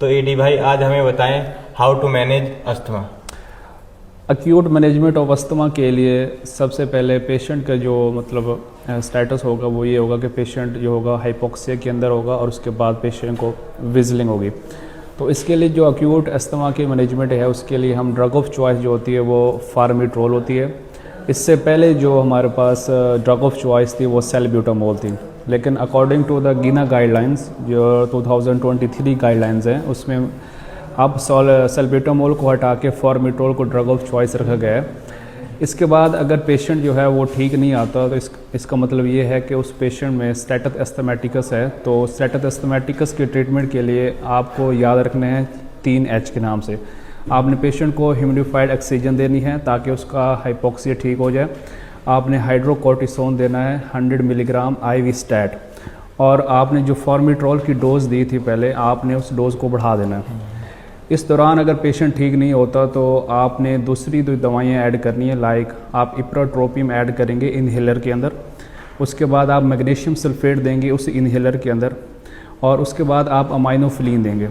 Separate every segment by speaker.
Speaker 1: तो एडी भाई आज हमें बताएं how to manage asthma.
Speaker 2: Acute management of asthma के लिए सबसे पहले पेशेंट का जो स्टेटस होगा वो ये होगा कि पेशेंट जो होगा हाइपोक्सिया के अंदर होगा और उसके बाद पेशेंट को विजलिंग होगी। तो इसके लिए जो एक्यूट अस्थमा की मैनेजमेंट है उसके लिए हम ड्रग ऑफ चॉइस जो होती है वो फार्मिट्रोल होती है। इससे पहले जो हमारे पास ड्रग ऑफ चॉइस थी वो सैल्ब्यूटामोल थी, लेकिन अकॉर्डिंग टू द गिना गाइडलाइंस जो 2023 गाइडलाइंस हैं उसमें अब सैल्ब्यूटामोल को हटा के फार्मिट्रोल को ड्रग ऑफ चॉइस रखा गया है। इसके बाद अगर पेशेंट जो है वो ठीक नहीं आता तो इसका मतलब ये है कि उस पेशेंट में स्टेटस एस्थमेटिकस है। तो स्टेटस एस्थमेटिकस के ट्रीटमेंट के लिए आपको याद रखने हैं 3H के नाम से। आपने पेशेंट को ह्यूमिडिफाइड ऑक्सीजन देनी है ताकि उसका हाइपोक्सिया ठीक हो जाए। आपने हाइड्रोकोर्टिसोन देना है 100 मिलीग्राम IV स्टैट, और आपने जो फार्मिट्रोल की डोज़ दी थी पहले आपने उस डोज़ को बढ़ा देना है। इस दौरान अगर पेशेंट ठीक नहीं होता तो आपने दूसरी दो दवाइयाँ ऐड करनी है, लाइक आप इप्राट्रोपिन ऐड करेंगे इन्हेलर के अंदर, उसके बाद आप मैग्नीशियम सल्फेट देंगे उस इन्हेलर के अंदर, और उसके बाद आप अमाइनोफिलीन देंगे।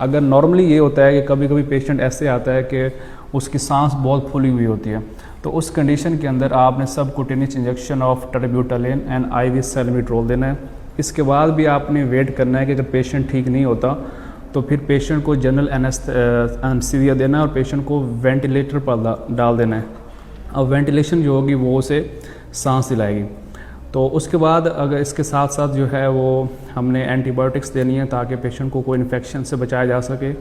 Speaker 2: अगर नॉर्मली ये होता है कि कभी कभी पेशेंट ऐसे आता है कि उसकी सांस बहुत फूली हुई होती है, तो उस कंडीशन के अंदर आपने subcutaneous injection of terbutaline and IV salmeterol देना है। इसके बाद भी आपने वेट करना है कि अगर पेशेंट ठीक नहीं होता तो फिर पेशेंट को जनरल एनेस्थीसिया देना है और पेशेंट को वेंटिलेटर पर डाल देना है। अब वेंटिलेशन जो होगी वो उसे सांस दिलाएगी। तो उसके बाद अगर इसके साथ साथ जो है वो हमने एंटीबायोटिक्स देनी है ताकि पेशेंट को कोई इन्फेक्शन से बचाया जा सके,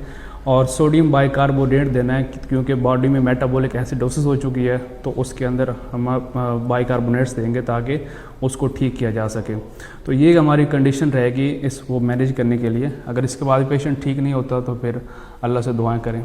Speaker 2: और सोडियम बाइकार्बोनेट देना है क्योंकि बॉडी में मेटाबॉलिक एसिडोसिस हो चुकी है तो उसके अंदर हम बाइकार्बोनेट्स देंगे ताकि उसको ठीक किया जा सके। तो ये हमारी कंडीशन रहेगी इस वो मैनेज करने के लिए। अगर इसके बाद पेशेंट ठीक नहीं होता तो फिर अल्लाह से दुआएं करें।